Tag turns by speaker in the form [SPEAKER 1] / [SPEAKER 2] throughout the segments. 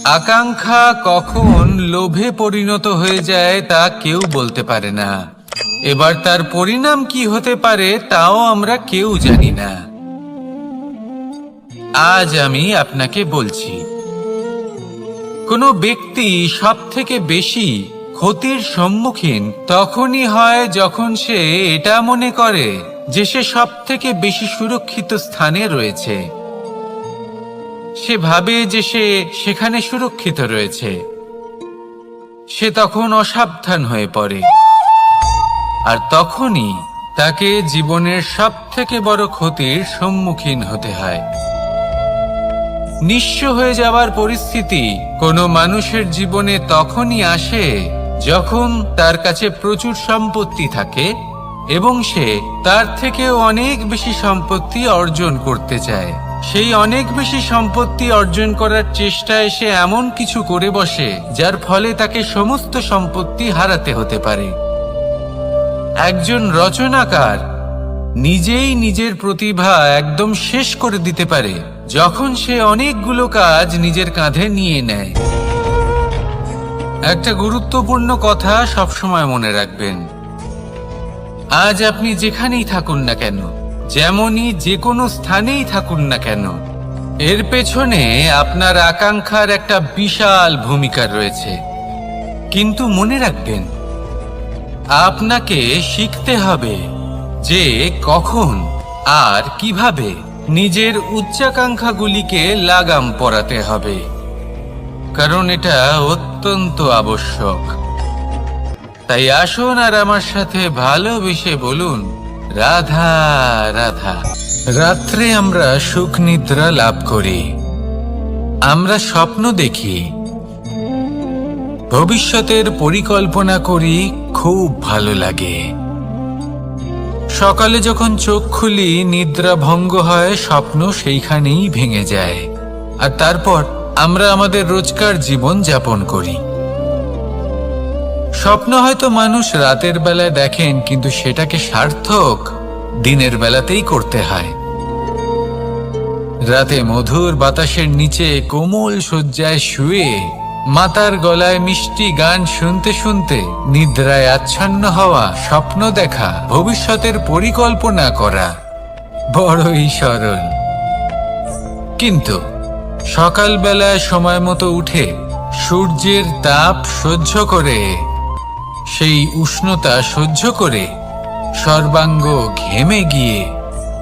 [SPEAKER 1] আকাঙ্ক্ষা কখন লোভে পরিণত হয়ে যায় তা কেউ বলতে পারে না। এবার তার পরিণাম কি হতে পারে তাও আমরা কেউ জানি না। আজ আমি আপনাকে বলছি, কোনো ব্যক্তি সবথেকে বেশি ক্ষতির সম্মুখীন তখনই হয় যখন সে এটা মনে করে যে সে সবথেকে বেশি সুরক্ষিত স্থানে রয়েছে। সে ভাবে যে সে সেখানে সুরক্ষিত রয়েছে। সে তখন অসাবধান হয়ে পড়ে, আর তখনই তাকে জীবনের সবথেকে বড় ক্ষতির সম্মুখীন হতে হয়। নিঃস্ব হয়ে যাওয়ার পরিস্থিতি কোনো মানুষের জীবনে তখনই আসে যখন তার কাছে প্রচুর সম্পত্তি থাকে এবং সে তার থেকেও অনেক বেশি সম্পত্তি অর্জন করতে চায়। সেই অনেক বেশি সম্পত্তি অর্জন করার চেষ্টায় সে এমন কিছু করে বসে যার ফলে তাকে সমস্ত সম্পত্তি হারাতে হতে পারে। একজন রচনাকার নিজেই নিজের প্রতিভা একদম শেষ করে দিতে পারে যখন সে অনেকগুলো কাজ নিজের কাঁধে নিয়ে নেয়। একটা গুরুত্বপূর্ণ কথা সবসময় মনে রাখবেন, আজ আপনি যেখানেই থাকুন না কেন, যেমনই যে কোনো স্থানেই থাকুন না কেন, এর পেছনে আপনার আকাঙ্ক্ষার একটা বিশাল ভূমিকা রয়েছে। কিন্তু মনে রাখবেন, আপনাকে শিখতে হবে যে কখন আর কিভাবে নিজের উচ্চাকাঙ্ক্ষাগুলিকে লাগাম পরাতে হবে, কারণ এটা অত্যন্ত আবশ্যক। তাই আসুন আর আমার সাথে ভালোবেসে বলুন, রাধা রাধা। রাত্রে আমরা সুখ নিদ্রা লাভ করি, আমরা স্বপ্ন দেখি, ভবিষ্যতের পরিকল্পনা করি, খুব ভালো লাগে। সকালে যখন চোখ খুলি নিদ্রা ভঙ্গ হয়, স্বপ্ন সেইখানেই ভেঙে যায়, আর তারপর আমরা আমাদের রোজকার জীবন যাপন করি। স্বপ্ন হয়তো মানুষ রাতের বেলায় দেখেন, কিন্তু সেটাকে সার্থক দিনের বেলাতেই করতে হয়। রাতে মধুর বাতাসের নিচে কোমল শয্যায় শুয়ে মাতার গলায় মিষ্টি গান শুনতে শুনতে নিদ্রায় আচ্ছন্ন হওয়া, স্বপ্ন দেখা, ভবিষ্যতের পরিকল্পনা করা বড়ই সরল। কিন্তু সকালবেলায় সময় মতো উঠে সূর্যের তাপ সহ্য করে, সেই উষ্ণতা সহ্য করে সর্বাঙ্গ ঘেমে গিয়ে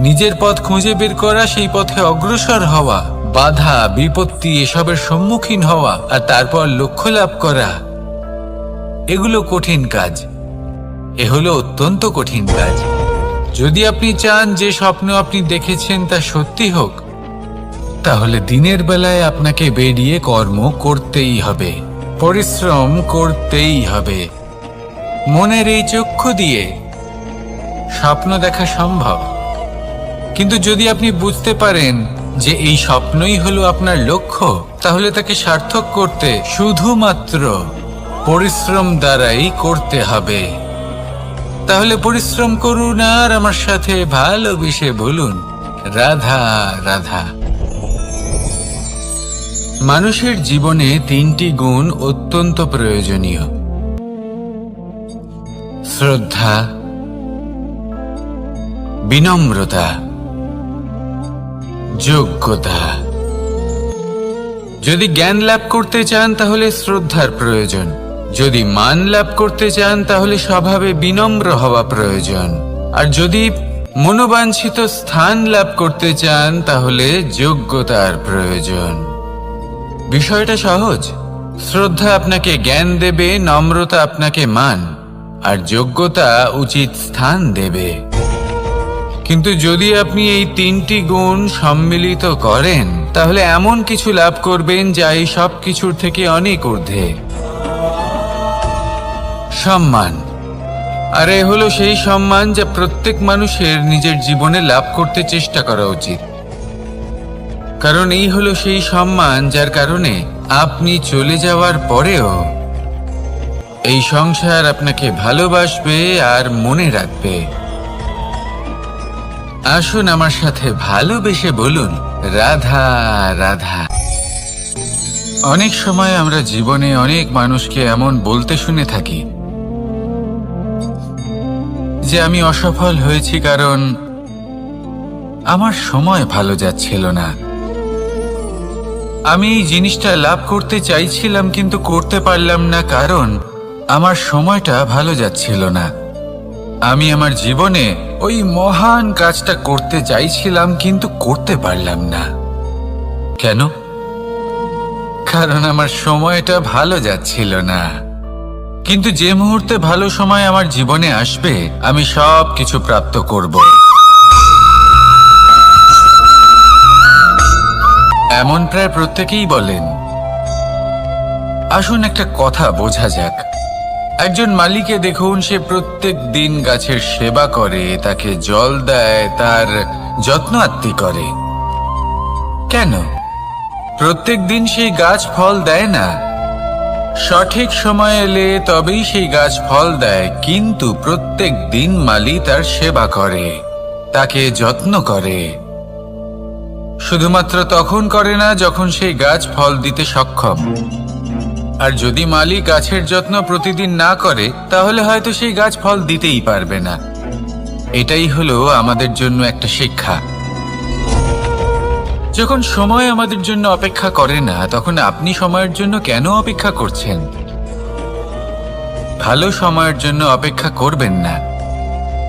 [SPEAKER 1] নিজের পথ খুঁজে বের করা, সেই পথে অগ্রসর হওয়া, বাধা বিপত্তি এসবের সম্মুখীন হওয়া, আর তারপর লক্ষ্য লাভ করা, এগুলো কঠিন কাজ। এ হলো অত্যন্ত কঠিন কাজ। যদি আপনি চান যে স্বপ্ন আপনি দেখেছেন তা সত্যি হোক, তাহলে দিনের বেলায় আপনাকে বেরিয়ে কর্ম করতেই হবে, পরিশ্রম করতেই হবে। মনের এই চক্ষু দিয়ে স্বপ্ন দেখা সম্ভব, কিন্তু যদি আপনি বুঝতে পারেন যে এই স্বপ্নই হলো আপনার লক্ষ্য, তাহলে তাকে সার্থক করতে শুধুমাত্র পরিশ্রম দ্বারাই করতে হবে। তাহলে পরিশ্রম করুন আর আমার সাথে ভালোবেসে বলুন, রাধা রাধা। মানুষের জীবনে তিনটি গুণ অত্যন্ত প্রয়োজনীয়: শ্রদ্ধা, বিনম্রতা, যোগ্যতা। যদি জ্ঞান লাভ করতে চান তাহলে শ্রদ্ধার প্রয়োজন, যদি মান লাভ করতে চান তাহলে স্বভাবে বিনম্র হওয়া প্রয়োজন, আর যদি মনোবাঞ্ছিত স্থান লাভ করতে চান তাহলে যোগ্যতার প্রয়োজন। বিষয়টা সহজ। শ্রদ্ধা আপনাকে জ্ঞান দেবে, নম্রতা আপনাকে মান, আর যোগ্যতা উচিত স্থান দেবে। কিন্তু যদি আপনি এই তিনটি গুণ সম্মিলিত করেন, তাহলে এমন কিছু লাভ করবেন যা এই সব কিছুর থেকে অনেক ঊর্ধ্বে: সম্মান। আর এ হলো সেই সম্মান যা প্রত্যেক মানুষের নিজের জীবনে লাভ করতে চেষ্টা করা উচিত, কারণ এই হলো সেই সম্মান যার কারণে আপনি চলে যাওয়ার পরেও এই সংসার আপনাকে ভালোবাসবে আর মনে রাখবে। আসুন আমার সাথে ভালোবেসে বলুন, রাধা রাধা। অনেক সময় আমরা জীবনে অনেক মানুষকে এমন বলতে শুনে থাকি যে আমি অসফল হয়েছি কারণ আমার সময় ভালো যাচ্ছিল না। আমি এই জিনিসটা লাভ করতে চাইছিলাম কিন্তু করতে পারলাম না কারণ আমার সময়টা ভালো যাচ্ছিল না। আমি আমার জীবনে ওই মহান কাজটা করতে চাইছিলাম কিন্তু করতে পারলাম না। কেন? কারণ আমার সময়টা ভালো যাচ্ছিল না। কিন্তু যে মুহূর্তে ভালো সময় আমার জীবনে আসবে আমি সব কিছু প্রাপ্ত করব। এমন প্রায় প্রত্যেকেই বলেন। আসুন একটা কথা বোঝা যাক। একজন মালিকে দেখুন, সে প্রত্যেক দিন গাছের সেবা করে, তাকে জল দেয়, তার যত্ন আত্তি করে। কেন? প্রত্যেক দিন সেই গাছ ফল দেয় না। সঠিক সময় এলে তবেই সেই গাছ ফল দেয়, কিন্তু প্রত্যেক দিন মালি তার সেবা করে, তাকে যত্ন করে। শুধুমাত্র তখন করে না যখন সেই গাছ ফল দিতে সক্ষম। আর যদি মালি গাছের যত্ন প্রতিদিন না করে তাহলে হয়তো সেই গাছ ফল দিতেই পারবে না। এটাই হলো আমাদের জন্য একটা শিক্ষা। যখন সময় আমাদের জন্য অপেক্ষা করে না তখন আপনি সময়ের জন্য কেন অপেক্ষা করছেন? ভালো সময়ের জন্য অপেক্ষা করবেন না।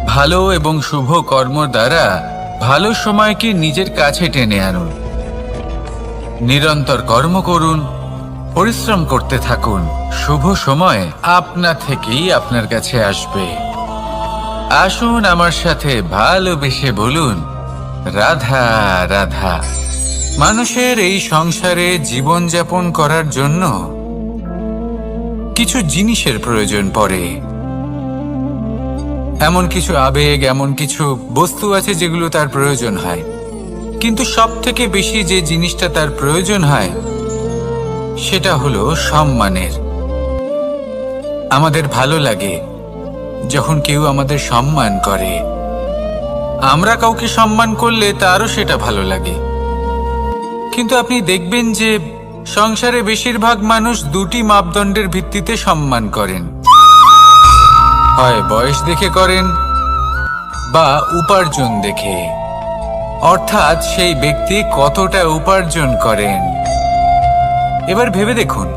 [SPEAKER 1] ভালো এবং শুভ কর্ম দ্বারা ভালো সময়কে নিজের কাছে টেনে আনুন। নিরন্তর কর্ম করুন, পরিশ্রম করতে থাকুন। শুভ সময় আপনা থেকেই আপনার কাছে আসবে। আসুন আমার সাথে ভালোবেসে বলুন, রাধা রাধা। মানুষের এই সংসারে জীবনযাপন করার জন্য কিছু জিনিসের প্রয়োজন পড়ে। এমন কিছু আবেগ, এমন কিছু বস্তু আছে যেগুলো তার প্রয়োজন হয়, কিন্তু সব থেকে বেশি যে জিনিসটা তার প্রয়োজন হয় সেটা হলো সম্মানের। আমাদের ভালো লাগে যখন কেউ আমাদের সম্মান করে। আমরা কাউকে সম্মান করলে তারও সেটা ভালো লাগে। কিন্তু আপনি দেখবেন যে সংসারে বেশিরভাগ মানুষ দুটি মাপদণ্ডের ভিত্তিতে সম্মান করেন। হয় বয়স দেখে করেন বা উপার্জন দেখে, অর্থাৎ সেই ব্যক্তি কতটা উপার্জন করেন। এবার ভেবে দেখুন,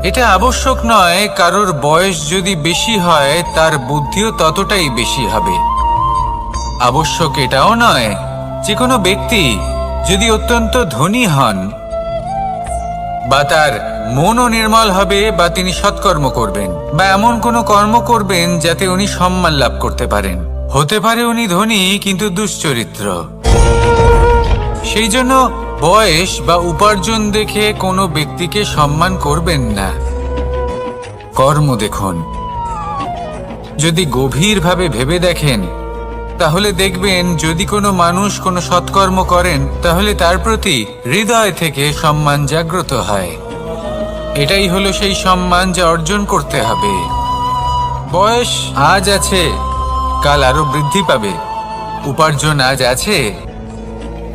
[SPEAKER 1] এটা আবশ্যক নয় কারোর বয়স যদি বেশি হয় তার বুদ্ধিও ততটাই বেশি হবে। আবশ্যক এটাও নয় যে কোনো ব্যক্তি যদি অত্যন্ত ধনী হন বা তার মনও নির্মল হবে বা তিনি সৎকর্ম করবেন বা এমন কোনো কর্ম করবেন যাতে উনি সম্মান লাভ করতে পারেন। হতে পারে উনি ধনী কিন্তু দুশ্চরিত্র। সেই জন্য বয়স বা উপার্জন দেখে কোনো ব্যক্তিকে সম্মান করবেন না। কর্ম দেখুন। যদি গভীরভাবে ভেবে দেখেন তাহলে দেখবেন যদি কোনো মানুষ কোনো সৎকর্ম করেন তাহলে তার প্রতি হৃদয় থেকে সম্মান জাগ্রত হয়। এটাই হলো সেই সম্মান যা অর্জন করতে হবে। বয়স আজ আছে, কাল আরো বৃদ্ধি পাবে। উপার্জন আজ আছে,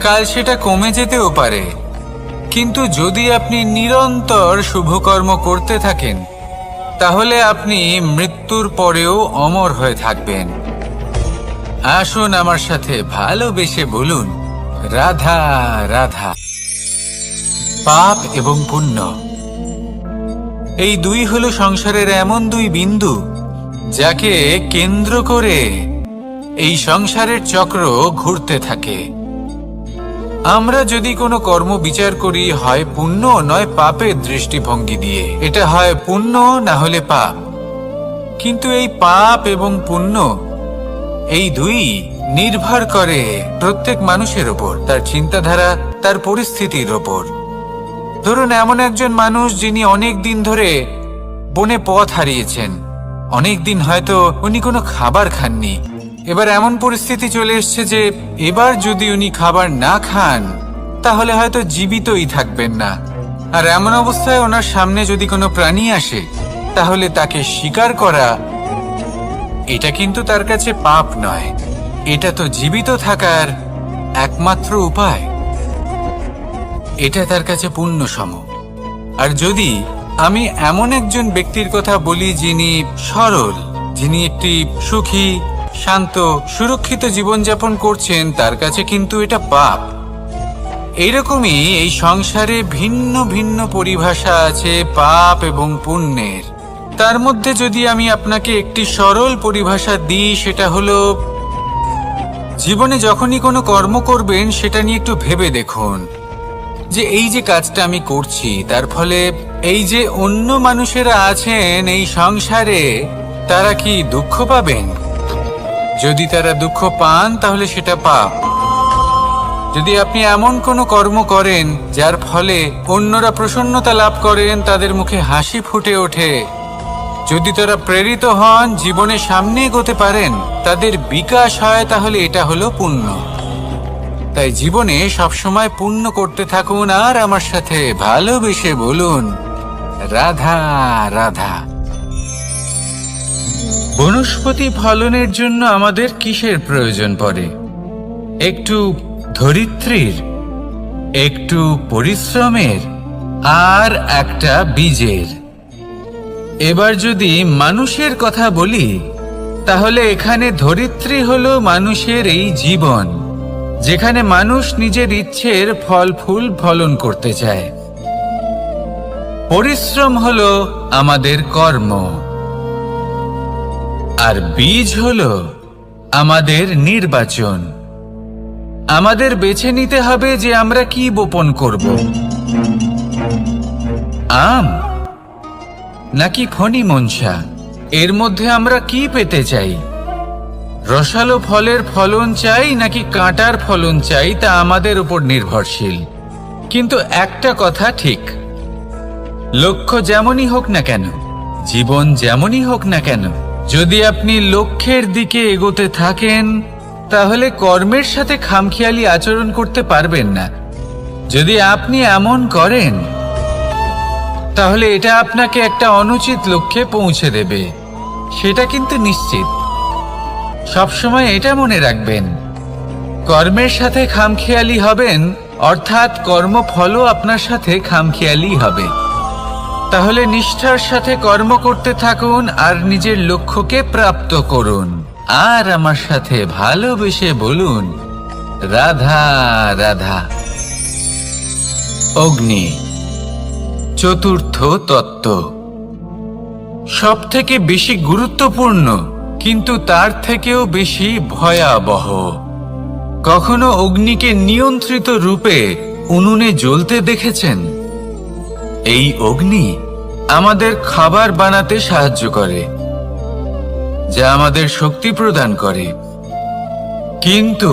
[SPEAKER 1] কাল সেটা কমে যেতেও পারে। কিন্তু যদি আপনি নিরন্তর শুভকর্ম করতে থাকেন তাহলে আপনি মৃত্যুর পরেও অমর হয়ে থাকবেন। আসুন আমার সাথে ভালোবেসে বলুন, রাধা রাধা। পাপ এবং পুণ্য, এই দুই হলো সংসারের এমন দুই বিন্দু যাকে কেন্দ্র করে এই সংসারের চক্র ঘুরতে থাকে। আমরা যদি কোনো কর্ম বিচার করি হয় পুণ্য নয় পাপের দৃষ্টিভঙ্গি দিয়ে, এটা হয় পুণ্য না হলে পাপ। কিন্তু এই পাপ এবং পুণ্য এই দুই নির্ভর করে প্রত্যেক মানুষের ওপর, তার চিন্তাধারা, তার পরিস্থিতির ওপর। ধরুন এমন একজন মানুষ যিনি অনেক দিন ধরে বনে পথ হারিয়েছেন, অনেক দিন হয়তো উনি কোনো খাবার খাননি। এবার এমন পরিস্থিতি চলে এসছে যে এবার যদি উনি খাবার না খান তাহলে হয়তো জীবিতই থাকবেন না। আর এমন অবস্থায় ওনার সামনে যদি কোনো প্রাণী আসে তাহলে তাকে শিকার করা, এটা কিন্তু তার কাছে পাপ নয়, এটা তো জীবিত থাকার একমাত্র উপায়। এটা তার কাছে পুণ্য সম। আর যদি আমি এমন একজন ব্যক্তির কথা বলি যিনি সরল, যিনি একটি সুখী, শান্ত, সুরক্ষিত জীবনযাপন করছেন, তার কাছে কিন্তু এটা পাপ। এইরকমই এই সংসারে ভিন্ন ভিন্ন পরিভাষা আছে পাপ এবং পুণ্যের। তার মধ্যে যদি আমি আপনাকে একটি সরল পরিভাষা দিই, সেটা হলো, জীবনে যখনই কোনো কর্ম করবেন সেটা নিয়ে একটু ভেবে দেখুন যে এই যে কাজটা আমি করছি, তার ফলে এই যে অন্য মানুষেরা আছেন এই সংসারে, তারা কি দুঃখ পাবেন? যদি তারা দুঃখ পান তাহলে সেটা পাপ। যদি আপনি এমন কোনো কর্ম করেন যার ফলে অন্যরা প্রসন্নতা লাভ করেন, তাদের মুখে হাসি ফুটে ওঠে, যদি তারা প্রেরিত হন, জীবনে সামনে এগোতে পারেন, তাদের বিকাশ হয়, তাহলে এটা হলো পুণ্য। তাই জীবনে সবসময় পুণ্য করতে থাকুন আর আমার সাথে ভালোবেসে বলুন, রাধা রাধা। বনস্পতি ফলনের জন্য আমাদের কিসের প্রয়োজন পড়ে? একটু ধরিত্রীর, একটু পরিশ্রমের, আর একটা বীজের। এবার যদি মানুষের কথা বলি, তাহলে এখানে ধরিত্রী হলো মানুষের এই জীবন, যেখানে মানুষ নিজের ইচ্ছের ফল ফুল ফলন করতে চায়। পরিশ্রম হলো আমাদের কর্ম, আর বীজ হলো আমাদের নির্বাচন। আমাদের বেছে নিতে হবে যে আমরা কি বপন করব, আম নাকি ফণি মনসা। এর মধ্যে আমরা কি পেতে চাই? রসালো ফলের ফলন চাই নাকি কাঁটার ফলন চাই, তা আমাদের উপর নির্ভরশীল। কিন্তু একটা কথা ঠিক, লক্ষ্য যেমনই হোক না কেন, জীবন যেমনই হোক না কেন, যদি আপনি লক্ষ্যের দিকে এগোতে থাকেন, তাহলে কর্মের সাথে খামখেয়ালি আচরণ করতে পারবেন না। যদি আপনি এমন করেন, তাহলে এটা আপনাকে একটা অনুচিত লক্ষ্যে পৌঁছে দেবে, সেটা কিন্তু নিশ্চিত। সবসময় এটা মনে রাখবেন, কর্মের সাথে খামখেয়ালি হবেন, অর্থাৎ কর্মফলও আপনার সাথে খামখেয়ালি হবে। তাহলে নিষ্ঠার সাথে কর্ম করতে থাকুন আর নিজের লক্ষ্যকে প্রাপ্ত করুন। আর আমার সাথে ভালোবেসে বলুন, রাধা রাধা। অগ্নি চতুর্থ তত্ত্ব, সব থেকে বেশি গুরুত্বপূর্ণ, কিন্তু তার থেকেও বেশি ভয়াবহ। কখনো অগ্নিকে নিয়ন্ত্রিত রূপে উনুনে জ্বলতে দেখেছেন? এই অগ্নি আমাদের খাবার বানাতে সাহায্য করে, যা আমাদের শক্তি প্রদান করে। কিন্তু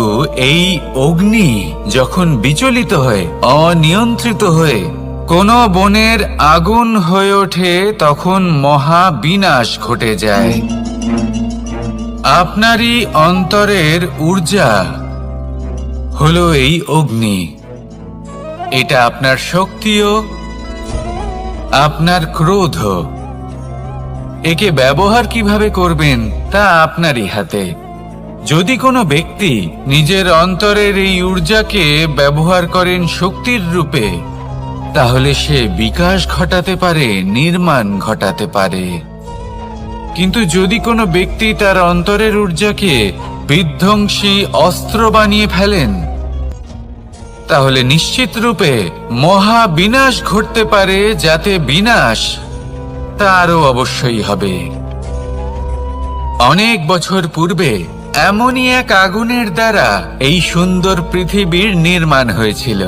[SPEAKER 1] এই অগ্নি যখন বিচলিত হয়ে, অনিয়ন্ত্রিত হয়ে কোনো বনের আগুন হয়ে ওঠে, তখন মহা বিনাশ ঘটে যায়। আপনারই অন্তরের ঊর্জা হলো এই অগ্নি। এটা আপনার শক্তিও, আপনার ক্রোধ। একে ব্যবহার কিভাবে করবেন তা আপনারই হাতে। যদি কোনো ব্যক্তি নিজের অন্তরের এই ঊর্জাকে ব্যবহার করেন শক্তির রূপে, তাহলে সে বিকাশ ঘটাতে পারে, নির্মাণ ঘটাতে পারে। কিন্তু যদি কোনো ব্যক্তি তার অন্তরের ঊর্জাকে বিধ্বংসী অস্ত্র বানিয়ে ফেলেন, তাহলে নিশ্চিত রূপে মহা বিনাশ ঘটতে পারে, যাতে বিনাশ তারও অবশ্যই হবে। অনেক বছর পূর্বে এমনই এক আগুনের দ্বারা এই সুন্দর পৃথিবীর নির্মাণ হয়েছিল,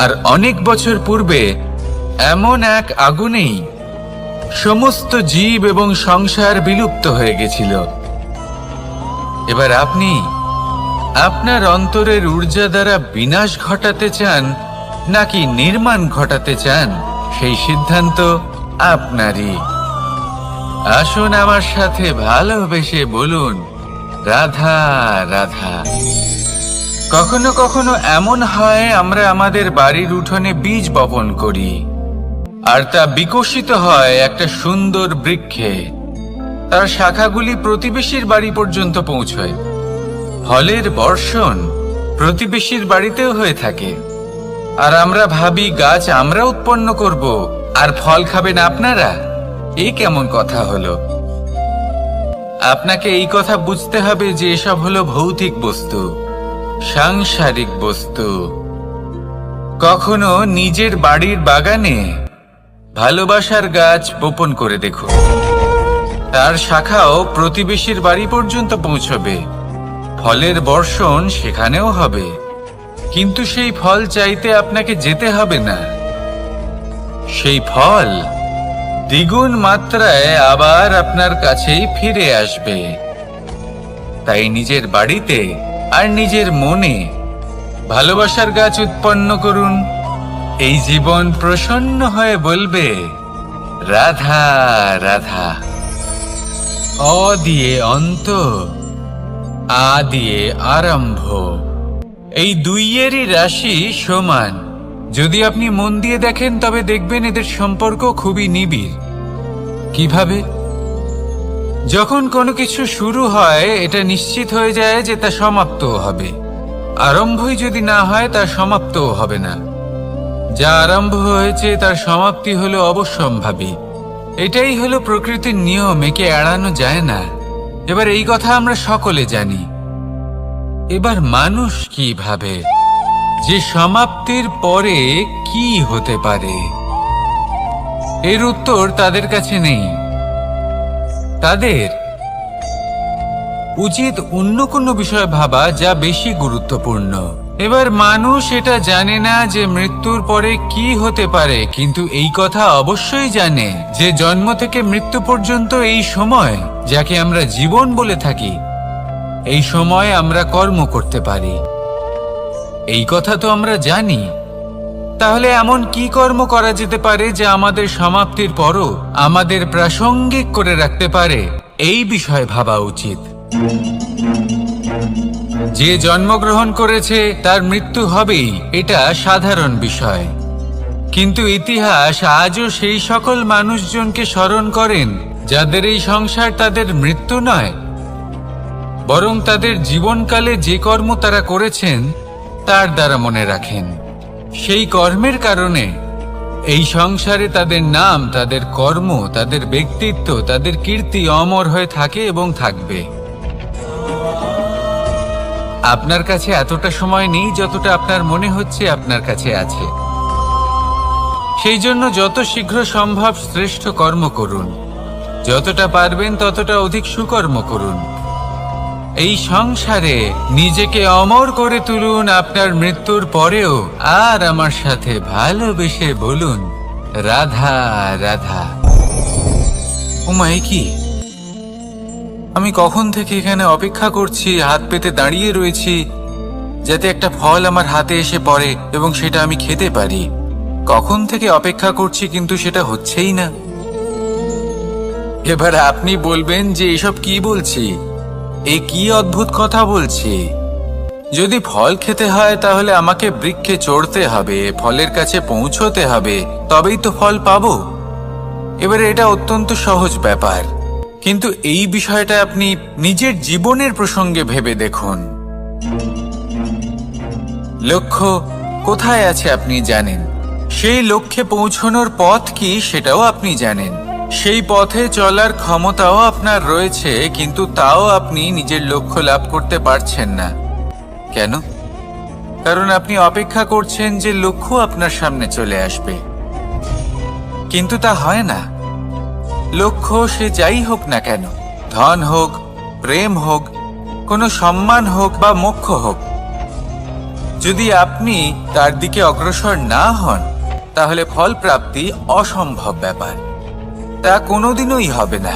[SPEAKER 1] আর অনেক বছর পূর্বে এমন এক আগুনেই সমস্ত জীব এবং সংসার বিলুপ্ত হয়ে গেছিল। এবার আপনি আপনার অন্তরের ঊর্জা দ্বারা বিনাশ ঘটাতে চান নাকি নির্মাণ ঘটাতে চান, সেই সিদ্ধান্ত আপনারই। আসুন আমার সাথে ভালোবেসে বলুন, রাধা রাধা। কখনো কখনো এমন হয়, আমরা আমাদের বাড়ির উঠোনে বীজ বপন করি, আর তা বিকশিত হয় একটা সুন্দর বৃক্ষে। তার শাখাগুলি প্রতিবেশীর বাড়ি পর্যন্ত পৌঁছয়। ফলের বর্ষণ প্রতিবেশীর বাড়িতেও হয়ে থাকে। আর আমরা ভাবি গাছ আমরা উৎপন্ন করব আর ফল খাবেন আপনারা। এই কেমন কথা হলো? আপনাকে এই কথা বুঝতে হবে যে এসব হলো ভৌতিক বস্তু, সাংসারিক বস্তু। কখনো নিজের বাড়ির বাগানে ভালোবাসার গাছ বপন করে দেখুন, তার শাখাও প্রতিবেশীর বাড়ি পর্যন্ত পৌঁছবে, ফলের বর্ষণ সেখানেও হবে। কিন্তু সেই ফল চাইতে আপনাকে যেতে হবে না, সেই ফল দ্বিগুণ মাত্রায় আবার আপনার কাছেই ফিরে আসবে। তাই নিজের বাড়িতে আর নিজের মনে ভালোবাসার গাছ উৎপন্ন করুন। এই জীবন প্রসন্ন হয়ে বলবে, রাধা রাধা। অ দিয়ে অন্ত, আ দিয়ে আরম্ভ, এই দুইয়েরই রাশি সমান। যদি আপনি মন দিয়ে দেখেন তবে দেখবেন এদের সম্পর্ক খুবই নিবিড়। কিভাবে? যখন কোনো কিছু শুরু হয় এটা নিশ্চিত হয়ে যায় যে তা সমাপ্তও হবে। আরম্ভই যদি না হয় তার সমাপ্তও হবে না। যা আরম্ভ হয়েছে তার সমাপ্তি হলো অবশ্যম্ভাবী। এটাই হলো প্রকৃতির নিয়ম, একে এড়ানো যায় না। এবার এই কথা আমরা সকলে জানি। এবার মানুষ কি ভাবে যে সমাপ্তির পরে কি হতে পারে, এর উত্তর তাদের কাছে নেই। তাদের উচিত অন্য কোনো বিষয় ভাবা যা বেশি গুরুত্বপূর্ণ। এবার মানুষ এটা জানে না যে মৃত্যুর পরে কি হতে পারে, কিন্তু এই কথা অবশ্যই জানে যে জন্ম থেকে মৃত্যু পর্যন্ত এই সময়, যাকে আমরা জীবন বলে থাকি, এই সময় আমরা কর্ম করতে পারি। এই কথা তো আমরা জানি। তাহলে এমন কি কর্ম করা যেতে পারে যা আমাদের সমাপ্তির পরও আমাদের প্রাসঙ্গিক করে রাখতে পারে? এই বিষয়ে ভাবা উচিত। যে জন্মগ্রহণ করেছে তার মৃত্যু হবেই, এটা সাধারণ বিষয়। কিন্তু ইতিহাস আজও সেই সকল মানুষজনকে স্মরণ করেন যাদের এই সংসার তাদের মৃত্যু নয়, বরং তাদের জীবনকালে যে কর্ম তারা করেছেন তার দ্বারা মনে রাখেন। সেই কর্মের কারণে এই সংসারে তাদের নাম, তাদের কর্ম, তাদের ব্যক্তিত্ব, তাদের কীর্তি অমর হয়ে থাকে এবং থাকবে। আপনার কাছে এতটা সময় নেই যতটা আপনার মনে হচ্ছে আপনার কাছে আছে। সেই জন্য যত শীঘ্র সম্ভব শ্রেষ্ঠ কর্ম করুন, যতটা পারবেন ততটা অধিক সুকর্ম করুন। এই সংসারে নিজেকে অমর করে তুলুন আপনার মৃত্যুর পরেও, আর আমার সাথে ভালোবেসে বলুন, রাধা রাধা। উমাই কি, আমি কখন থেকে এখানে অপেক্ষা করছি, হাত পেতে দাঁড়িয়ে রয়েছি যাতে একটা ফল আমার হাতে এসে পড়ে এবং সেটা আমি খেতে পারি। কখন থেকে অপেক্ষা করছি, কিন্তু সেটা হচ্ছেই না। এবার আপনি বলবেন যে এসব কি বলছি, এ কি অদ্ভুত কথা বলছি। যদি ফল খেতে হয় তাহলে আমাকে বৃক্ষে চড়তে হবে, ফলের কাছে পৌঁছতে হবে, তবেই তো ফল পাবো। এবারে এটা অত্যন্ত সহজ ব্যাপার, কিন্তু এই বিষয়টা আপনি নিজের জীবনের প্রসঙ্গে ভেবে দেখুন। লক্ষ্য কোথায় আছে আপনি জানেন, সেই লক্ষ্যে পৌঁছানোর পথ কি সেটাও আপনি জানেন, সেই পথে চলার ক্ষমতাও আপনার রয়েছে, কিন্তু তাও আপনি নিজের লক্ষ্য লাভ করতে পারছেন না। কেন? কারণ আপনি অপেক্ষা করছেন যে লক্ষ্য আপনার সামনে চলে আসবে, কিন্তু তা হয় না। লক্ষ্য সে যাই হোক না কেন, ধন হোক, প্রেম হোক, কোনো সম্মান হোক বা মোক্ষ হোক, যদি আপনি তার দিকে অগ্রসর না হন তাহলে ফল প্রাপ্তি অসম্ভব ব্যাপার, তা কোনোদিনই হবে না।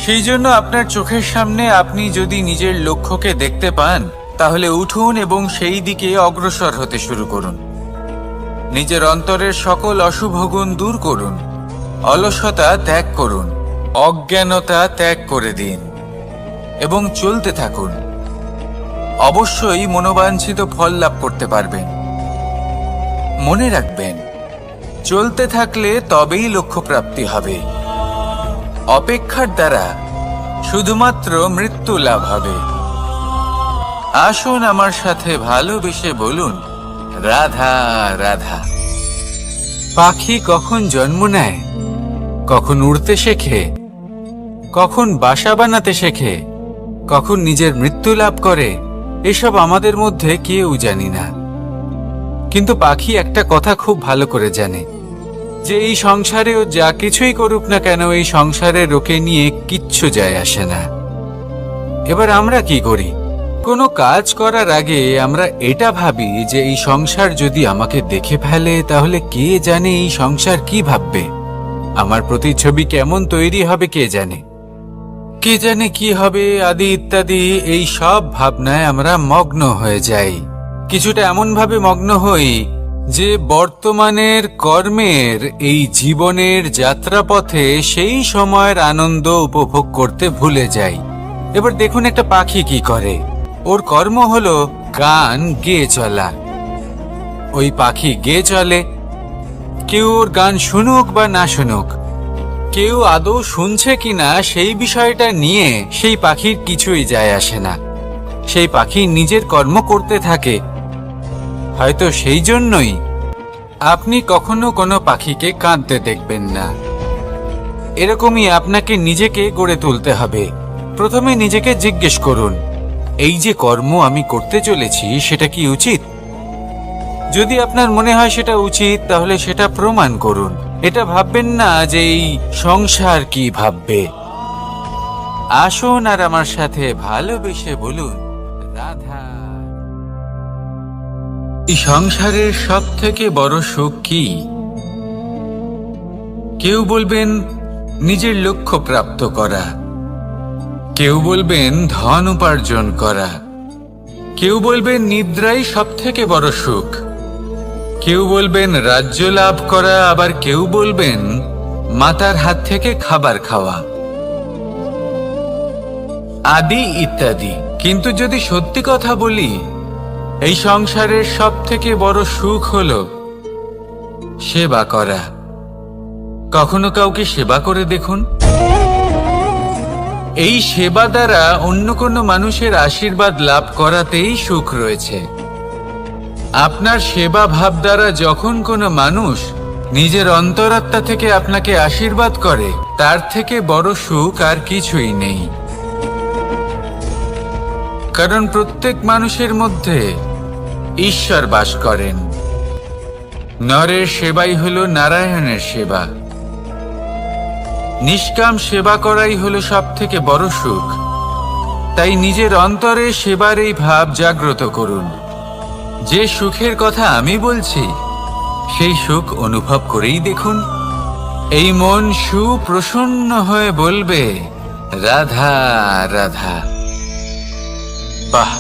[SPEAKER 1] সেই জন্য আপনার চোখের সামনে আপনি যদি নিজের লক্ষ্যকে দেখতে পান তাহলে উঠুন এবং সেই দিকে অগ্রসর হতে শুরু করুন। নিজের অন্তরের সকল অশুভ গুণ দূর করুন, অলসতা ত্যাগ করুন, অজ্ঞানতা ত্যাগ করে দিন এবং চলতে থাকুন। অবশ্যই মনোবাঞ্ছিত ফল লাভ করতে পারবেন। মনে রাখবেন, চলতে থাকলে তবেই লক্ষ্য প্রাপ্তি হবে। অপেক্ষার দ্বারা শুধুমাত্র মৃত্যু লাভ হবে। আসুন আমার সাথে ভালোবেসে বলুন, রাধা রাধা। পাখি কখন জন্ম নেয়, কখন উড়তে শেখে, কখন বাসা বানাতে শেখে, কখন নিজের মৃত্যু লাভ করে, এসব আমাদের মধ্যে কেউ জানি না। কিন্তু পাখি একটা কথা খুব ভালো করে জানে, যে এই সংসারে ও যা কিছুই করুক না কেন, এই সংসারের ওকে নিয়ে কিচ্ছু যায় আসে না। এবার আমরা কি করি? কোনো কাজ করার আগে আমরা এটা ভাবি যে এই সংসার যদি আমাকে দেখে ফেলে তাহলে কে জানে এই সংসার কি ভাববে, আমার প্রতিচ্ছবি কেমন তৈরি হবে কে জানে, কে জানে কি হবে আদি ইত্যাদি। এই সব ভাবনায় আমরা মগ্ন হয়ে যাই। কিছুটা এমন ভাবে মগ্ন হই যে বর্তমানের কর্মের এই জীবনের যাত্রাপথে সেই সময়ের আনন্দ উপভোগ করতে ভুলে যাই। এবার দেখুন একটা পাখি কি করে, ওর কর্ম হলো গান গেয়ে চলা। ওই পাখি গেয়ে চলে, কেউ ওর গান শুনুক বা না শুনুক, কেউ আদৌ শুনছে কিনা সেই বিষয়টা নিয়ে সেই পাখির কিছুই যায় আসে না। সেই পাখি নিজের কর্ম করতে থাকে। হয়তো সেই জন্যই আপনি কখনো কোনো পাখিকে কাঁদতে দেখবেন না। এরকমই আপনাকে নিজেকে গড়ে তুলতে হবে। প্রথমে নিজেকে জিজ্ঞেস করুন, এই যে কর্ম আমি করতে চলেছি সেটা কি উচিত? যদি আপনার মনে হয় সেটা উচিত, তাহলে সেটা প্রমাণ করুন। এটা ভাববেন না যে এই সংসার কি ভাববে। আসুন আর আমার সাথে ভালোবেসে বলুন, রাধা। এই সংসারের সব থেকে বড় সুখ কি? কেউ বলবেন নিজের লক্ষ্য প্রাপ্ত করা, কেউ বলবেন ধন উপার্জন করা, কেউ বলবেন নিদ্রাই সব থেকে বড় সুখ, কেউ বলবেন রাজ্য লাভ করা, আবার কেউ বলবেন মাতার হাত থেকে খাবার খাওয়া, আদি ইত্যাদি। কিন্তু যদি সত্যি কথা বলি, এই সংসারের সব থেকে বড় সুখ হলো সেবা করা। কখনো কাউকে সেবা করে দেখুন। এই সেবা দ্বারা অন্য কোনো মানুষের আশীর্বাদ লাভ করাতেই সুখ রয়েছে। আপনার সেবা ভাব দ্বারা যখন কোনো মানুষ নিজের অন্তরাত্মা থেকে আপনাকে আশীর্বাদ করে, তার থেকে বড় সুখ আর কিছুই নেই। কারণ প্রত্যেক মানুষের মধ্যে ঈশ্বর বাস করেন। নরের সেবাই হলো নারায়ণের সেবা। নিষ্কাম সেবা করাই হলো সব থেকে বড় সুখ। তাই নিজের অন্তরে সেবার এই ভাব জাগ্রত করুন। যে সুখের কথা আমি বলছি সেই সুখ অনুভব করেই দেখুন। এই মন সুপ্রসন্ন হয়ে বলবে, রাধা রাধা। বাহ!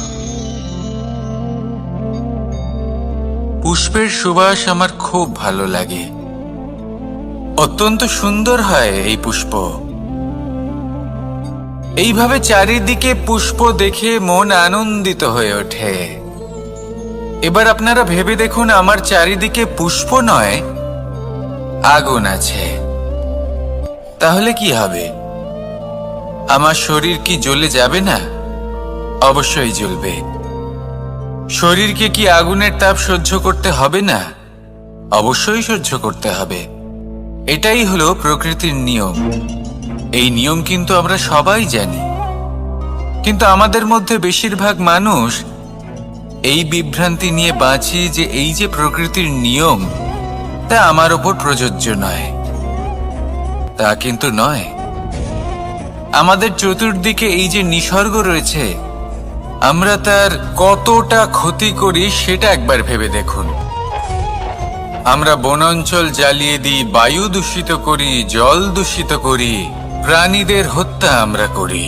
[SPEAKER 1] পুষ্পের সুবাস আমার খুব ভালো লাগে। অত্যন্ত সুন্দর হয় এই পুষ্প। এইভাবে চারিদিকে পুষ্প দেখে মন আনন্দিত হয়ে ওঠে। এবার আপনারা ভেবে দেখুন, আমার চারিদিকে পুষ্প নয়, আগুন আছে। তাহলে কি হবে? আমার শরীর কি জ্বলে যাবে না? অবশ্যই জ্বলবে। শরীরকে কি আগুনের তাপ সহ্য করতে হবে না? অবশ্যই সহ্য করতে হবে। এটাই হলো প্রকৃতির নিয়ম। এই নিয়ম কিন্তু আমরা সবাই জানি, কিন্তু আমাদের মধ্যে বেশিরভাগ মানুষ এই বিভ্রান্তি নিয়ে বাঁচি যে এই যে প্রকৃতির নিয়ম তা আমার ওপর প্রযোজ্য নয়। তা কিন্তু নয়। আমাদের চতুর্দিকে এই যে নিসর্গ রয়েছে, আমরা তার কতটা ক্ষতি করি সেটা একবার ভেবে দেখুন। আমরা বনাঞ্চল জ্বালিয়ে দিই, বায়ু দূষিত করি, জল দূষিত করি, প্রাণীদের হত্যা আমরা করি।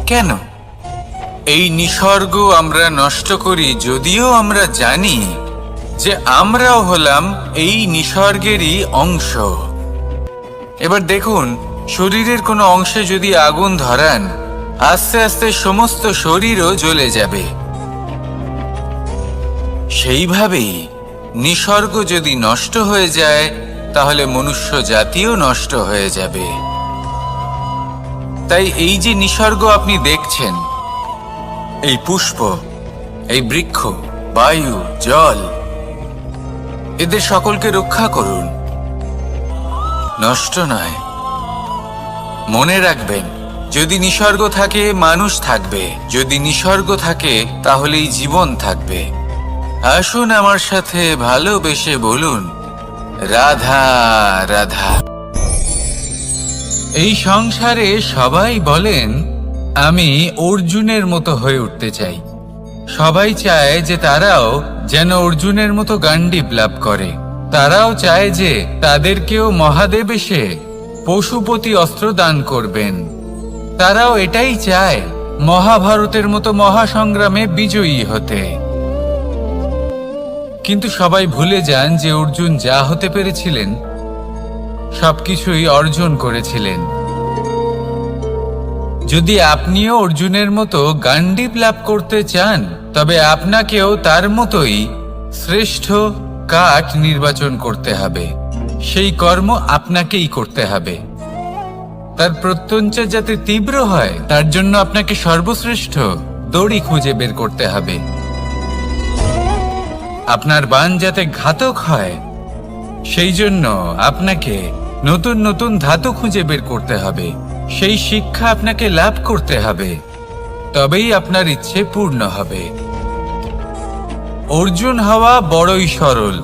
[SPEAKER 1] কেন? এই নিসর্গ আমরা নষ্ট করি, যদিও আমরা জানি যে আমরাও হলাম এই নিসর্গেরই অংশ। এবার দেখুন, শরীরের কোনো অংশে যদি আগুন ধরান, আস্তে আস্তে সমস্ত শরীরও জ্বলে যাবে। সেইভাবেই নিসর্গ যদি নষ্ট হয়ে যায়, তাহলে মনুষ্য জাতিও নষ্ট হয়ে যাবে। তাই এই যে নিসর্গ আপনি দেখছেন, এই পুষ্প, এই বৃক্ষ, বায়ু, জল, এদের সকলকে রক্ষা করুন। নষ্ট নয়। মনে রাখবেন, যদি নিসর্গ থাকে মানুষ থাকবে, যদি নিসর্গ থাকে তাহলেই জীবন থাকবে। আসুন আমার সাথে ভালোবেসে বলুন, রাধা রাধা। এই সংসারে সবাই বলেন আমি অর্জুনের মতো হয়ে উঠতে চাই। সবাই চায় যে তারাও যেন অর্জুনের মতো গান্ডীব লাভ করে। তারাও চায় যে তাদেরকেও মহাদেব এসে পশুপতি অস্ত্র দান করবেন। তারাও এটাই চায় মহাভারতের মতো মহাসংগ্রামে বিজয়ী হতে। কিন্তু সবাই ভুলে যান যে অর্জুন যা হতে পেরেছিলেন সবকিছুই অর্জন করেছিলেন। যদি আপনিও অর্জুনের মতো গান্ডীব লাভ করতে চান, তবে আপনাকেও তার মতোই শ্রেষ্ঠ কাঠ নির্বাচন করতে হবে। সেই কর্ম আপনাকেই করতে হবে। তার প্রত্যঞ্চা যাতে তীব্র হয়, তার জন্য আপনাকে সর্বশ্রেষ্ঠ দড়ি খুঁজে বের করতে হবে। আপনার বাণ যাতে ঘাতক হয়, সেই জন্য আপনাকে নতুন নতুন ধাতু খুঁজে বের করতে হবে। সেই শিক্ষা আপনাকে লাভ করতে হবে, তবেই আপনার ইচ্ছে পূর্ণ হবে। অর্জুন হওয়া বড়ই সরল,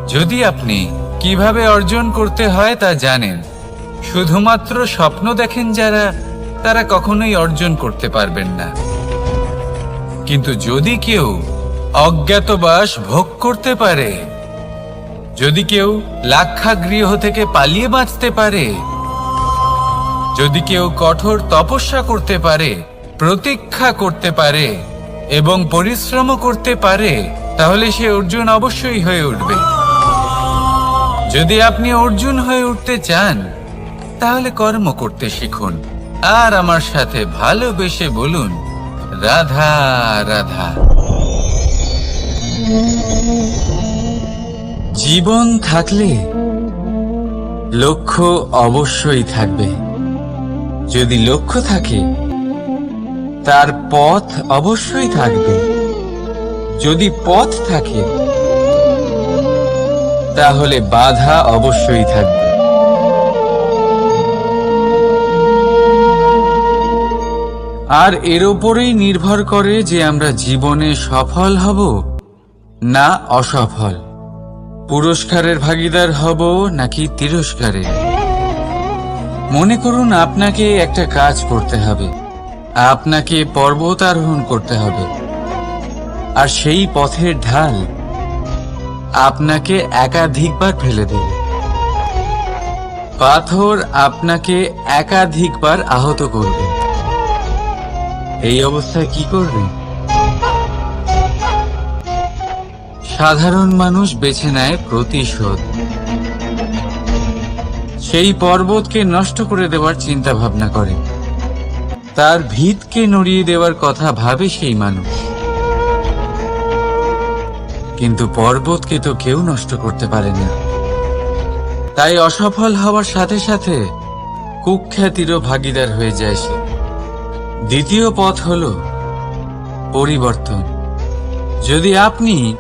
[SPEAKER 1] যদি আপনি কিভাবে অর্জন করতে হয় তা জানেন। শুধুমাত্র স্বপ্ন দেখেন যারা, তারা কখনোই অর্জন করতে পারবেন না। কিন্তু যদি কেউ অজ্ঞাতবাস ভোগ করতে পারে, যদি কেউ লাক্ষাগৃহ থেকে পালিয়ে বাঁচতে পারে, যদি কেউ কঠোর তপস্যা করতে পারে, প্রতীক্ষা করতে পারে এবং পরিশ্রম করতে পারে, তাহলে সে অর্জুন অবশ্যই হয়ে উঠবে। যদি আপনি অর্জুন হয়ে উঠতে চান, তাহলে কর্ম করতে শিখুন আর আমার সাথে ভালোবেসে বলুন, রাধা রাধা। জীবন থাকলে লক্ষ্য অবশ্যই থাকবে। যদি লক্ষ্য থাকে, তার পথ অবশ্যই থাকবে। যদি পথ থাকে, তাহলে বাধা অবশ্যই থাকবে। আর এর ওপরেই নির্ভর করে যে আমরা জীবনে সফল হব না অসফল, পুরস্কারের ভাগীদার হব নাকি তিরস্কারের। মনে করুন আপনাকে একটা কাজ করতে হবে, আপনাকে পর্বত আরোহণ করতে হবে, আর সেই পথের ঢাল আপনাকে একাধিকবার ফেলে দেবে। পাথর আপনাকে একাধিকবার আহত করবে। এই অবস্থায় কি করবেন? সাধারণ মানুষ বেছে নেয় প্রতিশোধ। সেই পর্বতকে নষ্ট করে দেওয়ার চিন্তা ভাবনা করে, তার ভিতকে নড়িয়ে দেওয়ার কথা ভাবে সেই মানুষ। কিন্তু পর্বতকে তো কেউ নষ্ট করতে পারে না। তাই অসফল হওয়ার সাথে সাথে কুখ্যাতিরও ভাগীদার হয়ে যায় সে। দ্বিতীয় পথ হল পরিবর্তন। যদি আপনি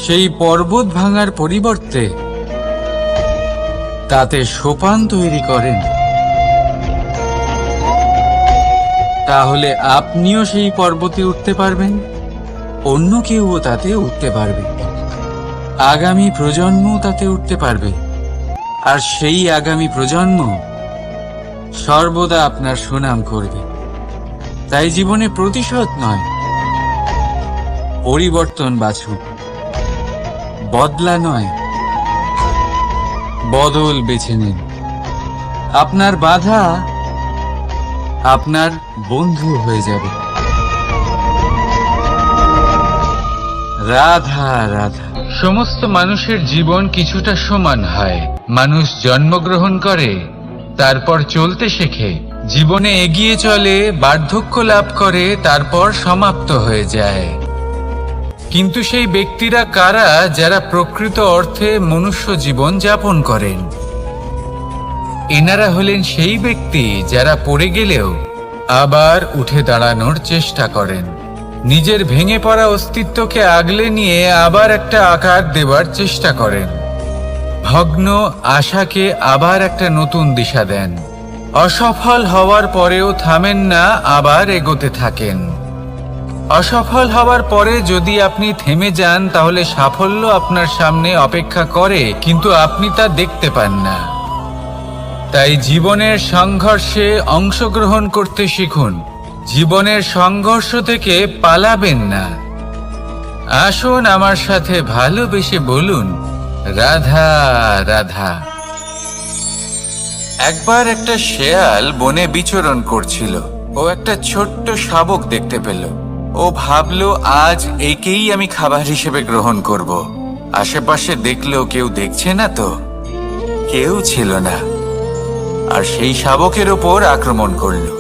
[SPEAKER 1] সেই পর্বত ভাঙার পরিবর্তে তাতে সোপান তৈরি করেন, তাহলে আপনিও সেই পর্বতে উঠতে পারবেন, অন্য কেউও তাতে উঠতে পারবে, আগামী প্রজন্মও তাতে উঠতে পারবে। আর সেই আগামী প্রজন্ম সর্বদা আপনার সুনাম করবে। তাই জীবনে প্রতিশোধ নয়, পরিবর্তন বাছুন। বদলা নয়, বদল বেছে নিন। আপনার বাধা আপনার বন্ধু হয়ে যাবে। রাধা রাধা। সমস্ত মানুষের জীবন কিছুটা সমান হয়। মানুষ জন্মগ্রহণ করে, তারপর চলতে শেখে, জীবনে এগিয়ে চলে, বার্ধক্য লাভ করে, তারপর সমাপ্ত হয়ে যায়। কিন্তু সেই ব্যক্তিরা কারা যারা প্রকৃত অর্থে মনুষ্য জীবন যাপন করেন? এনারা হলেন সেই ব্যক্তি যারা পড়ে গেলেও আবার উঠে দাঁড়ানোর চেষ্টা করেন। নিজের ভেঙে পড়া অস্তিত্বকে আগলে নিয়ে আবার একটা আকার দেবার চেষ্টা করেন। ভগ্ন আশাকে আবার একটা নতুন দিশা দেন। অসফল হওয়ার পরেও থামেন না, আবার এগোতে থাকেন। অসফল হওয়ার পরে যদি আপনি থেমে যান তাহলে সাফল্য আপনার সামনে অপেক্ষা করে, কিন্তু আপনি তা দেখতে পান না। তাই জীবনের সংঘর্ষে অংশগ্রহণ করতে শিখুন। জীবনের সংঘর্ষ থেকে পালাবেন না। আসুন আমার সাথে ভালোবেসে বলুন, রাধা রাধা। একবার একটা শেয়াল বনে বিচরণ করছিল। ও একটা ছোট্ট শাবক দেখতে পেল। ও ভাবলো, আজ একেই আমি খাবার হিসেবে গ্রহণ করব। আশেপাশে দেখলো কেউ দেখছে না তো, কেউ ছিল না। আর সেই শাবকের ওপর আক্রমণ করলো,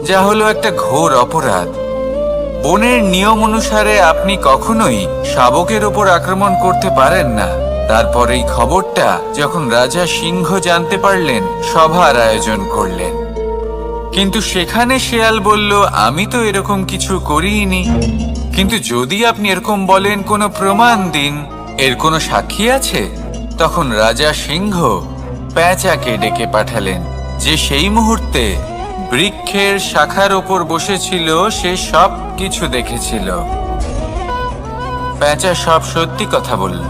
[SPEAKER 1] যা হলো একটা ঘোর অপরাধ। বনের নিয়ম অনুসারে আপনি কখনোই শাবকের ওপর আক্রমণ করতে পারেন না। তারপর এই খবরটা যখন রাজা সিংহ জানতে পারলেন, সভার আয়োজন করলেন। কিন্তু সেখানে শেয়াল বলল, আমি তো এরকম কিছু করিনি। কিন্তু যদি আপনি এরকম বলেন, কোনো প্রমাণ দিন, এর কোনো সাক্ষী আছে? তখন রাজা সিংহ পেঁচাকে ডেকে পাঠালেন, যে সেই মুহূর্তে বৃক্ষের শাখার ওপর বসেছিল। সে সব কিছু দেখেছিল। পেঁচা সব সত্যি কথা বলল,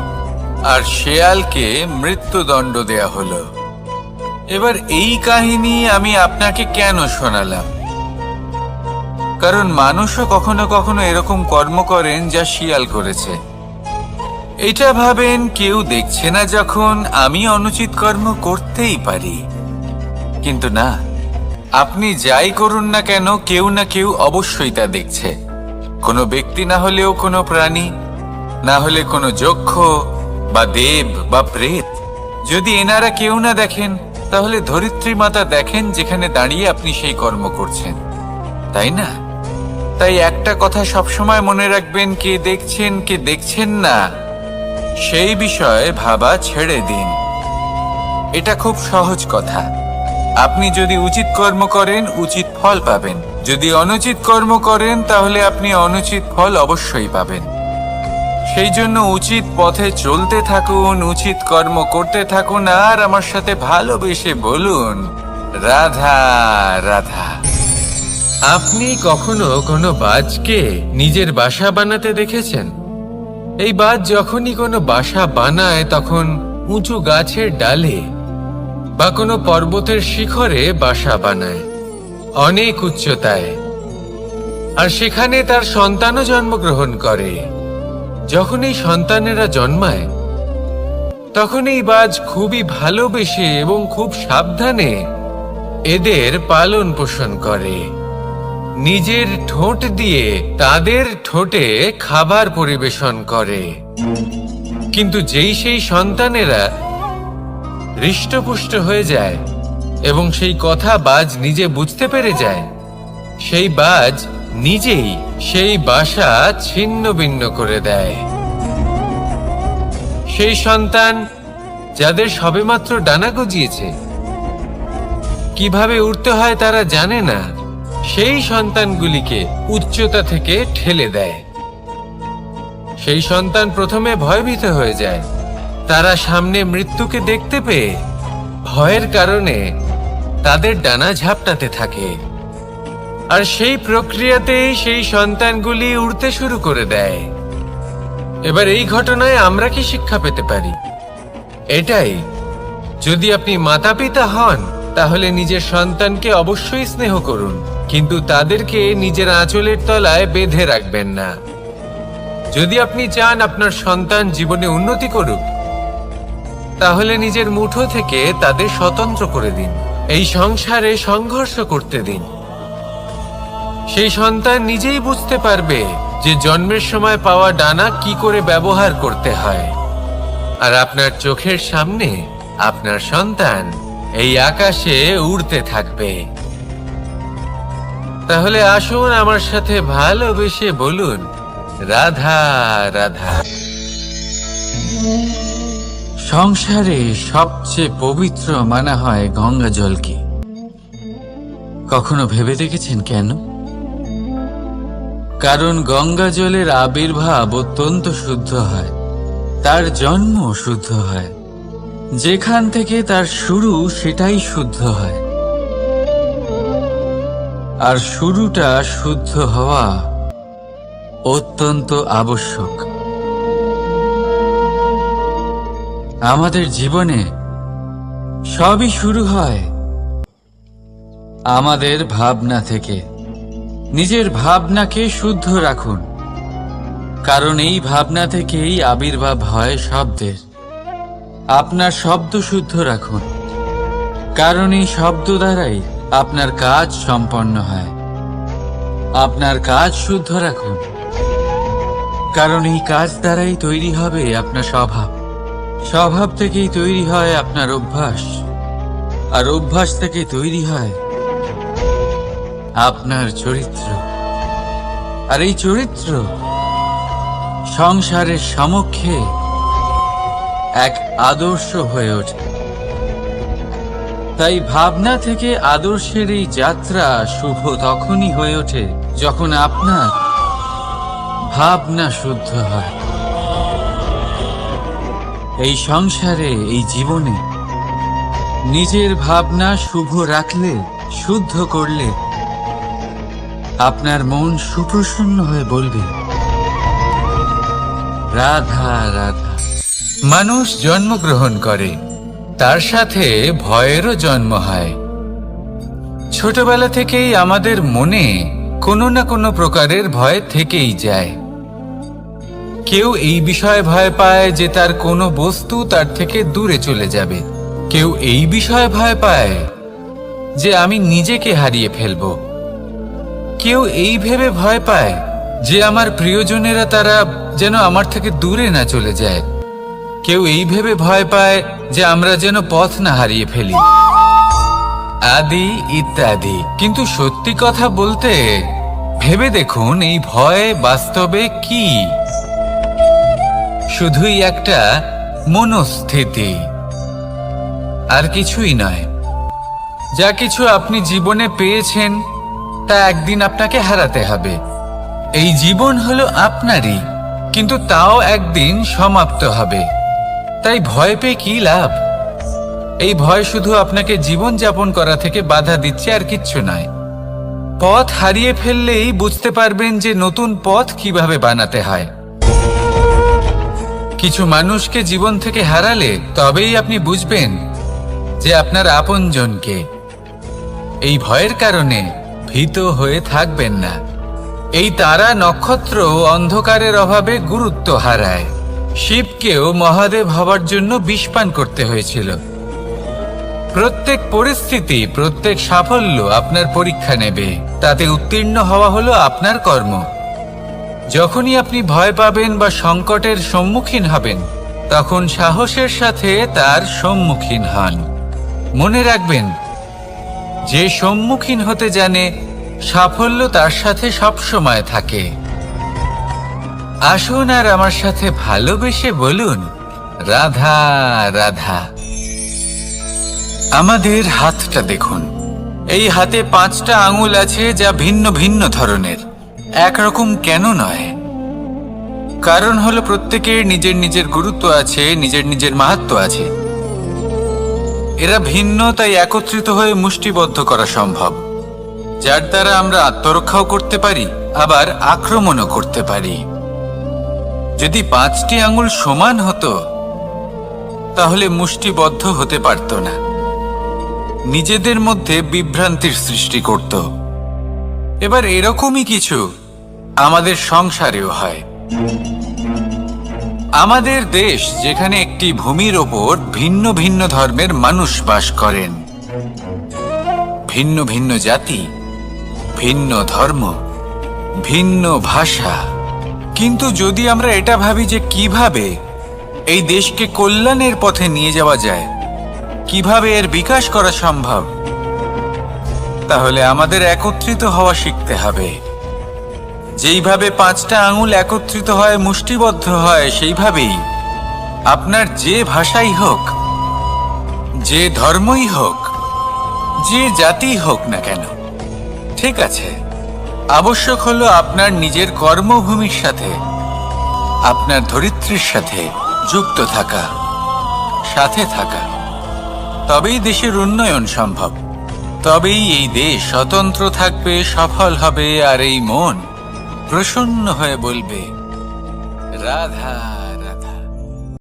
[SPEAKER 1] আর শেয়ালকে মৃত্যুদণ্ড দেয়া হলো। এবার এই কাহিনী আমি আপনাকে কেন শোনালাম? কারণ মানুষও কখনো কখনো এরকম কর্ম করেন যা শিয়াল করেছে। এটা ভাবেন, কেউ দেখছে না যখন আমি অনুচিত কর্ম করতেই পারি। কিন্তু না, আপনি যাই করুন না কেন, কেউ না কেউ অবশ্যই তা দেখছে। কোনো ব্যক্তি না হলেও কোনো প্রাণী, না হলে কোনো যক্ষ বা দেব বা প্রেত। যদি এনারা কেউ না দেখেন, তাহলে ধরিত্রী মাতা দেখেন, যেখানে দাঁড়িয়ে আপনি সেই কর্ম করছেন, তাই না? তাই একটা কথা সবসময় মনে রাখবেন, কে দেখছেন কে দেখছেন না সেই বিষয়ে ভাবা ছেড়ে দিন। এটা খুব সহজ কথা। আপনি যদি উচিত কর্ম করেন, উচিত ফল পাবেন। যদি অনুচিত কর্ম করেন, তাহলে আপনি অনুচিত ফল অবশ্যই পাবেন। সেই জন্য উচিত পথে চলতে থাকুন, উচিত কর্ম করতে থাকুন, আর আমার সাথে ভালোবেসে বলুন, রাধা রাধা। আপনি কখনো কোনো বাজকে নিজের বাসা বানাতে দেখেছেন? এই বাজ যখনই কোনো বাসা বানায়, তখন উঁচু গাছের ডালে বা কোনো পর্বতের শিখরে বাসা বানায়, অনেক উচ্চতায়। আর সেখানে তার সন্তানও জন্মগ্রহণ করে। যখন এই সন্তানেরা জন্মায়, তখন এই বাজ খুবই ভালোবেসে এবং খুব সাবধানে এদের পালন পোষণ করে। নিজের ঠোঁট দিয়ে তাদের ঠোঁটে খাবার পরিবেশন করে। কিন্তু যেই সেই সন্তানেরা হৃষ্টপুষ্ট হয়ে যায় এবং সেই কথা বাজ নিজে বুঝতে পেরে যায়, সেই বাজ নিজেই সেই বাসা ছিন্ন ভিন্ন করে দেয়। সেই সন্তান যাদের সবেমাত্র ডানা গজিয়েছে, কিভাবে উড়তে হয় তারা জানে না, সেই সন্তানগুলিকে উচ্চতা থেকে ঠেলে দেয়। সেই সন্তান প্রথমে ভয়ভীত হয়ে যায়। তারা সামনে মৃত্যুকে দেখতে পেয়ে ভয়ের কারণে তাদের ডানা ঝাপটাতে থাকে। আর সেই প্রক্রিয়াতেই সেই সন্তানগুলি উড়তে শুরু করে দেয়। এবার এই ঘটনায় আমরা কি শিক্ষা পেতে পারি? এটাই, যদি আপনি মাতা পিতা হন, তাহলে নিজের সন্তানকে অবশ্যই স্নেহ করুন, কিন্তু তাদেরকে নিজের আঁচলের তলায় বেঁধে রাখবেন না। যদি আপনি চান আপনার সন্তান জীবনে উন্নতি করুক, তাহলে নিজের মুঠো থেকে তাদের স্বতন্ত্র করে দিন। এই সংসারে সংঘর্ষ করতে দিন। সেই সন্তান নিজেই বুঝতে পারবে যে জন্মের সময় পাওয়া ডানা কি করে ব্যবহার করতে হয়। আর আপনার চোখের সামনে আপনার সন্তান এই আকাশে উড়তে থাকবে। তাহলে আসুন আমার সাথে ভালোবেসে বলুন, রাধা রাধা। সংসারে সবচেয়ে পবিত্র মানা হয় গঙ্গা জলকে। কখনো ভেবে দেখেছেন কেন? কারণ গঙ্গা জলের আবির্ভাব অত্যন্ত শুদ্ধ হয়, তার জন্ম শুদ্ধ হয়, যেখান থেকে তার শুরু সেটাই শুদ্ধ হয়। আর শুরুটা শুদ্ধ হওয়া অত্যন্ত আবশ্যক। আমাদের জীবনে সবই শুরু হয় আমাদের ভাবনা থেকে। নিজের ভাবনাকে শুদ্ধ রাখুন, কারণ এই ভাবনা থেকেই আবির্ভাব হয় শব্দের। আপনার শব্দ শুদ্ধ রাখুন, কারণ এই শব্দ দ্বারাই আপনার কাজ সম্পন্ন হয়। আপনার কাজ শুদ্ধ রাখুন, কারণ এই কাজ দ্বারাই তৈরি হবে আপনার স্বভাব। স্বভাব থেকেই তৈরি হয় আপনার অভ্যাস, আর অভ্যাস থেকে তৈরি হয় আপনার চরিত্র। আর এই চরিত্র সংসারের সমক্ষে এক আদর্শ হয়ে ওঠে। তাই ভাবনা থেকে আদর্শের এই যাত্রা শুভ তখনই হয়ে ওঠে যখন আপনার ভাবনা শুদ্ধ হয়। এই সংসারে, এই জীবনে নিজের ভাবনা শুভ রাখলে, শুদ্ধ করলে আপনার মন সুপ্রসন্ন হয়ে বলবে, রাধা রাধা। মানুষ জন্মগ্রহণ করে, তার সাথে ভয়েরও জন্ম হয়। ছোটবেলা থেকেই আমাদের মনে কোনো না কোনো প্রকারের ভয় থেকেই যায়। কেউ এই বিষয়ে ভয় পায় যে তার কোনো বস্তু তার থেকে দূরে চলে যাবে। কেউ এই বিষয়ে ভয় পায় যে আমি নিজেকে হারিয়ে ফেলব। কেউ এই ভেবে ভয় পায় যে আমার প্রিয়জনেরা তারা যেন আমার থেকে দূরে না চলে যায়। কেউ এই ভেবে ভয় পায় যে আমরা যেন পথ না হারিয়ে ফেলি, আদি ইত্যাদি। কিন্তু সত্যি কথা বলতে, ভেবে দেখুন এই ভয় বাস্তবে কি? শুধুই একটা মনস্থিতি, আর কিছুই নয়। যা কিছু আপনি জীবনে পেয়েছেন তা একদিন আপনাকে হারাতে হবে। এই জীবন হলো আপনারই, কিন্তু তাও একদিন সমাপ্ত হবে। তাই ভয় পেয়ে কি লাভ? এই ভয় শুধু আপনাকে জীবন যাপন করা থেকে বাধা দিচ্ছে, আর কিচ্ছু নয়। পথ হারিয়ে ফেললেই বুঝতে পারবেন যে নতুন পথ কিভাবে বানাতে হয়। কিছু মানুষকে জীবন থেকে হারালে তবেই আপনি বুঝবেন যে আপনার আপনজনকে। এই ভয়ের কারণে ভীত হয়ে থাকবেন না। এই তারা নক্ষত্র অন্ধকারের অভাবে গুরুত্ব হারায়। শিবকেও মহাদেব হবার জন্য বিষপান করতে হয়েছিল। প্রত্যেক পরিস্থিতি, প্রত্যেক সাফল্য আপনার পরীক্ষা নেবে। তাতে উত্তীর্ণ হওয়া হলো আপনার কর্ম। যখনই আপনি ভয় পাবেন বা সংকটের সম্মুখীন হবেন, তখন সাহসের সাথে তার সম্মুখীন হন। মনে রাখবেন, যে সম্মুখীন হতে জানে, সাফল্য তার সাথে সবসময় থাকে। আসুন আর আমার সাথে ভালোবেসে বলুন, রাধা রাধা। আমাদের হাতটা দেখুন। এই হাতে 5টা আঙুল আছে, যা ভিন্ন ভিন্ন ধরনের। একরকম কেন নয়? কারণ হলো প্রত্যেকের নিজের নিজের গুরুত্ব আছে, নিজের নিজের মাহাত্ম্য আছে। এরা ভিন্ন, তাই একত্রিত হয়ে মুষ্টিবদ্ধ করা সম্ভব, যার দ্বারা আমরা আত্মরক্ষাও করতে পারি, আবার আক্রমণও করতে পারি। যদি 5টি আঙুল সমান হতো, তাহলে মুষ্টিবদ্ধ হতে পারত না, নিজেদের মধ্যে বিভ্রান্তির সৃষ্টি করত। এবার এরকমই কিছু আমাদের সংসারেও হয়। আমাদের দেশ, যেখানে একটি ভূমির ওপর ভিন্ন ভিন্ন ধর্মের মানুষ বাস করেন, ভিন্ন ভিন্ন জাতি, ভিন্ন ধর্ম, ভিন্ন ভাষা। কিন্তু যদি আমরা এটা ভাবি যে কিভাবে এই দেশকে কল্যাণের পথে নিয়ে যাওয়া যায়, কিভাবে এর বিকাশ করা সম্ভব, তাহলে আমাদের একত্রিত হওয়া শিখতে হবে। যেইভাবে 5টা আঙুল একত্রিত হয়, মুষ্টিবদ্ধ হয়, সেইভাবেই আপনার যে ভাষাই হোক, যে ধর্মই হোক, যে জাতি হোক না কেন, ঠিক আছে, আবশ্যক হলো আপনার নিজের কর্মভূমির সাথে, আপনার ধরিত্রীর সাথে যুক্ত থাকা, সাথে থাকা। তবেই দেশের উন্নয়ন সম্ভব, তবেই এই দেশ স্বতন্ত্র থাকবে, সফল হবে, আর এই মন প্রসন্ন হয়ে বলবে রাধা।